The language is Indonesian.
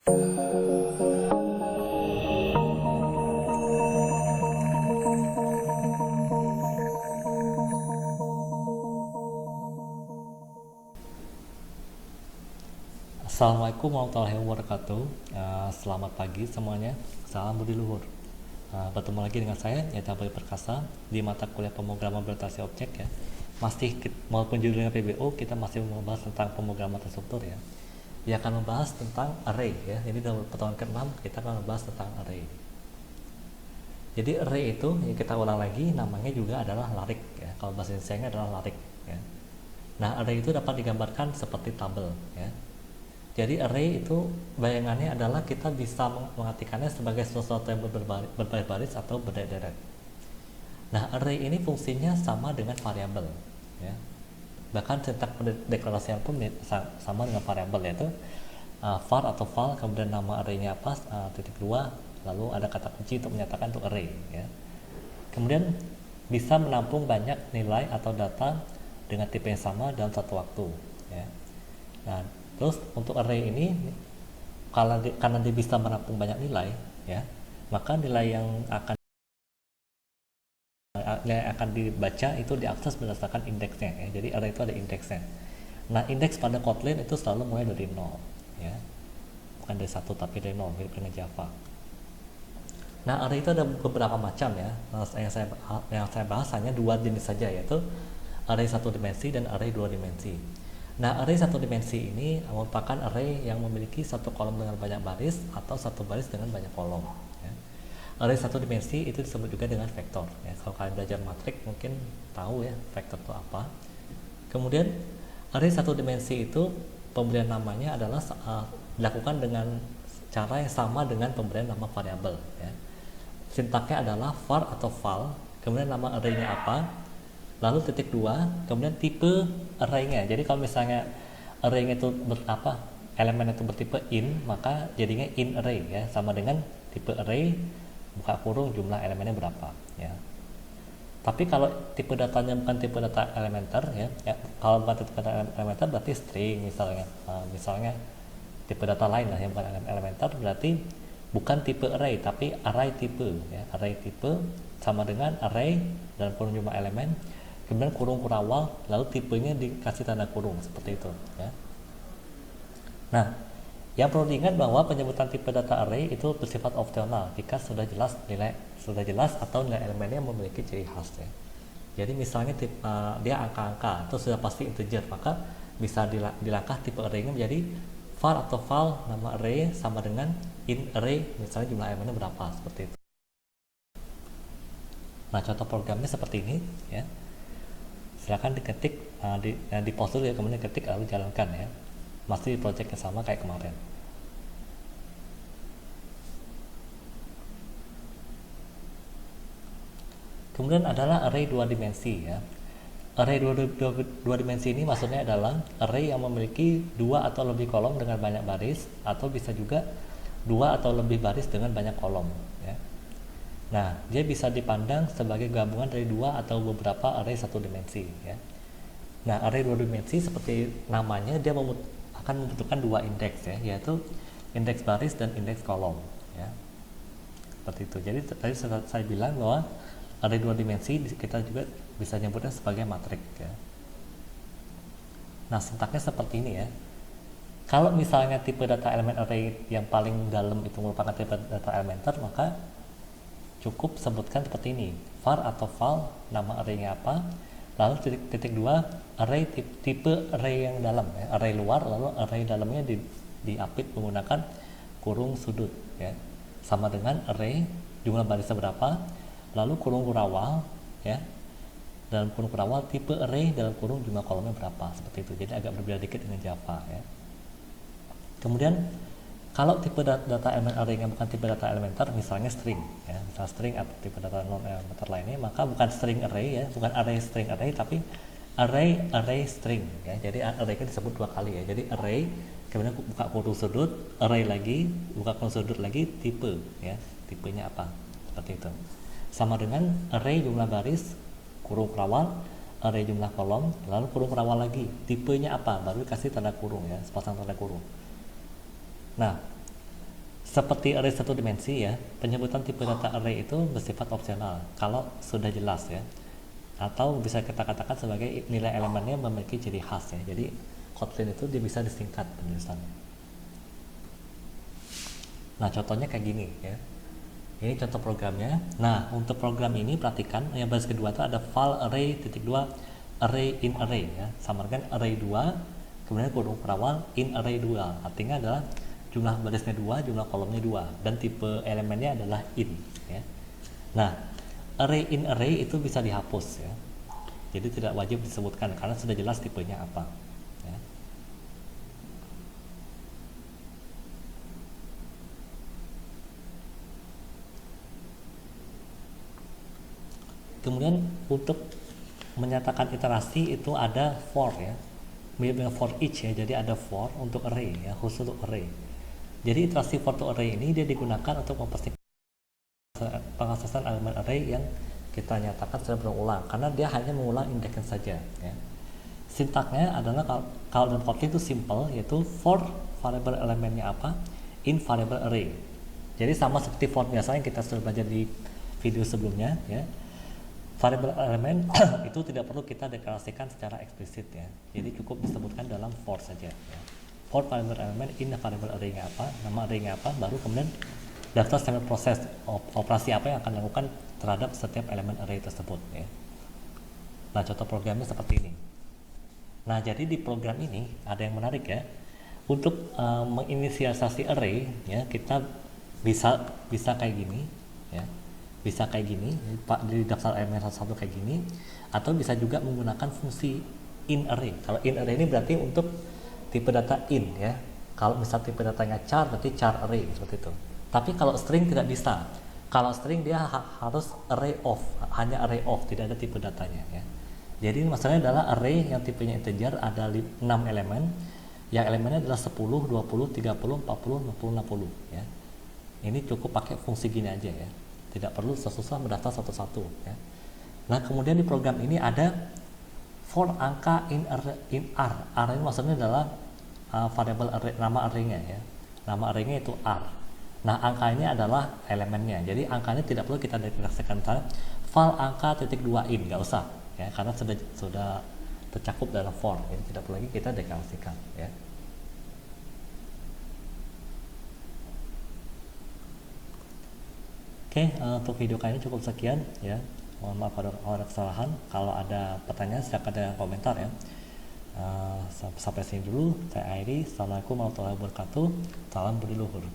Assalamualaikum warahmatullahi wabarakatuh. Selamat pagi semuanya. Salam budi luhur. Bertemu lagi dengan saya Yata Bali Perkasa di mata kuliah pemrograman berorientasi objek ya. Walaupun judulnya PBO, kita masih membahas tentang pemrograman terstruktur ya. Dia akan membahas tentang array ya. Ini dalam pertemuan ke-6 kita akan membahas tentang array. Jadi array itu ya, kita ulang lagi, namanya juga adalah larik ya. Kalau bahasa Indonesia adalah larik ya. Nah, array itu dapat digambarkan seperti tabel ya. Jadi array itu bayangannya adalah kita bisa mengartikannya sebagai sesuatu yang berbaris atau berderet-deret. Nah, array ini fungsinya sama dengan variabel ya. Bahkan sintak deklarasinya pun sama dengan variabel, yaitu var atau val, kemudian nama arraynya apa, titik 2, lalu ada kata kunci untuk menyatakan itu array ya. Kemudian bisa menampung banyak nilai atau data dengan tipe yang sama dalam satu waktu ya. Nah, terus untuk array ini karena dia bisa menampung banyak nilai ya, maka nilai yang akan dibaca itu diakses berdasarkan indeksnya ya. Jadi array itu ada indeksnya. Nah, indeks pada Kotlin itu selalu mulai dari 0 ya. Bukan dari 1 tapi dari 0 mirip dengan Java. Nah, array itu ada beberapa macam ya. Yang saya bahas hanya dua jenis saja, yaitu array satu dimensi dan array dua dimensi. Nah, array satu dimensi ini merupakan array yang memiliki satu kolom dengan banyak baris atau satu baris dengan banyak kolom ya. Array satu dimensi itu disebut juga dengan vektor ya. Kalau kalian belajar matrik mungkin tahu ya vektor itu apa. Kemudian array satu dimensi itu pemberian namanya adalah dilakukan dengan cara yang sama dengan pemberian nama variabel ya. Sintaknya adalah var atau val, kemudian nama arraynya apa, lalu titik 2, kemudian tipe arraynya. Jadi kalau misalnya arraynya itu elemen itu bertipe in, maka jadinya in array ya, sama dengan tipe array buka kurung jumlah elemennya berapa ya. Tapi kalau tipe datanya bukan tipe data elementer ya, kalau bukan tipe data elementer berarti string misalnya tipe data lain lah yang bukan elementer, berarti bukan tipe array tapi array tipe ya. Array tipe sama dengan array dalam kurung jumlah elemen, kemudian kurung kurawal, lalu tipenya dikasih tanda kurung seperti itu ya. Nah, yang perlu diingat bahwa penyebutan tipe data array itu bersifat opsional jika sudah jelas atau nilai elemennya memiliki ciri khas ya. Jadi misalnya dia angka-angka atau sudah pasti integer, maka bisa dilangkah tipe arraynya menjadi var atau val, nama array sama dengan in array, misalnya jumlah elemennya berapa, seperti itu. Nah, contoh programnya seperti ini ya. Silakan diketik di pause dulu ya, kemudian ketik lalu jalankan ya. Masih di project yang sama kayak kemarin. Kemudian adalah array dua dimensi ya. Array dua dimensi ini maksudnya adalah array yang memiliki dua atau lebih kolom dengan banyak baris, atau bisa juga dua atau lebih baris dengan banyak kolom ya. Nah, dia bisa dipandang sebagai gabungan dari dua atau beberapa array satu dimensi ya. Nah, array dua dimensi seperti namanya, dia akan membutuhkan dua indeks ya, yaitu indeks baris dan indeks kolom ya. Seperti itu. Jadi tadi saya bilang bahwa array dua dimensi kita juga bisa nyebutnya sebagai matrik ya. Nah, sintaknya seperti ini ya. Kalau misalnya tipe data elemen array yang paling dalam itu merupakan tipe data elementer, maka cukup sebutkan seperti ini, var atau val, nama arraynya apa, lalu titik 2, array tipe array yang dalam ya, array luar, lalu array dalamnya diapit menggunakan kurung sudut ya, sama dengan array jumlah barisnya berapa, lalu kurung kurawal ya, dalam kurung kurawal tipe array dalam kurung jumlah kolomnya berapa, seperti itu. Jadi agak berbeda dikit dengan Java ya. Kemudian kalau tipe data elemen array-nya bukan tipe data elementer, misalnya string ya, misalnya string atau tipe data non elementer lainnya, maka bukan string array ya, bukan array string array, tapi array string ya. Jadi array kan disebut dua kali ya. Jadi array, kemudian buka kurung sudut, array lagi, buka kurung sudut lagi, tipe ya, tipenya apa, seperti itu. Sama dengan array jumlah baris, kurung kurawal, array jumlah kolom, lalu kurung kurawal lagi, tipenya apa, baru kasih tanda kurung ya, sepasang tanda kurung. Nah, seperti array satu dimensi ya, penyebutan tipe data array itu bersifat opsional kalau sudah jelas ya, atau bisa kita katakan sebagai nilai elemennya memiliki ciri khas ya. Jadi Kotlin itu dia bisa disingkat penulisannya. Nah contohnya kayak gini ya, ini contoh programnya. Nah untuk program ini perhatikan yang baris kedua itu ada file array titik 2 array in array ya, sama dengan array 2 kemudian kurung perawal in array 2, artinya adalah jumlah barisnya 2, jumlah kolomnya 2, dan tipe elemennya adalah in ya. Nah array in array itu bisa dihapus ya, jadi tidak wajib disebutkan karena sudah jelas tipenya apa ya. Kemudian untuk menyatakan iterasi itu ada for ya, mirip dengan for each ya, jadi ada for untuk array ya, khusus untuk array. Jadi iterasi for to array ini dia digunakan untuk memastikan pengaksesan elemen array yang kita nyatakan secara berulang, karena dia hanya mengulang indeksnya saja ya. Sintaknya adalah kalau dalam Kotlin itu simple, yaitu for variable elemennya apa, in variable array. Jadi sama seperti for biasa yang kita sudah belajar di video sebelumnya ya. Variable elemen itu tidak perlu kita deklarasikan secara eksplisit ya, jadi cukup disebutkan dalam for saja ya. For variable element in variable array-nya apa, nama array-nya apa, baru kemudian daftar standard proses operasi apa yang akan dilakukan terhadap setiap elemen array tersebut ya. Nah contoh programnya seperti ini. Nah jadi di program ini ada yang menarik ya, untuk menginisialisasi array ya, kita bisa kayak gini ya, bisa kayak gini di daftar elemen satu kayak gini, atau bisa juga menggunakan fungsi in array. Kalau in array ini berarti untuk tipe data in ya, kalau misal tipe datanya char berarti char array seperti itu. Tapi kalau string tidak bisa, kalau string dia harus array of, hanya array of, tidak ada tipe datanya ya. Jadi masalahnya adalah array yang tipenya integer, ada 6 elemen yang elemennya adalah 10, 20, 30, 40, 50, 60 ya. Ini cukup pakai fungsi gini aja ya, tidak perlu susah-susah mendaftar satu-satu ya. Nah kemudian di program ini ada for angka in r. R ini maksudnya adalah variable array, nama array-nya ya, nama array-nya itu r. Nah angka ini adalah elemennya, jadi angkanya tidak perlu kita deklarasikan file angka titik 2 in, nggak usah ya, karena sudah tercakup dalam for, jadi tidak perlu lagi kita deklarasikan ya. Oke, untuk video kali ini cukup sekian ya. Mohon maaf kalau ada kesalahan. Kalau ada pertanyaan silakan dengan komentar ya. Sampai sini dulu. Saya Airi. Assalamualaikum warahmatullahi wabarakatuh. Salam budi luhur.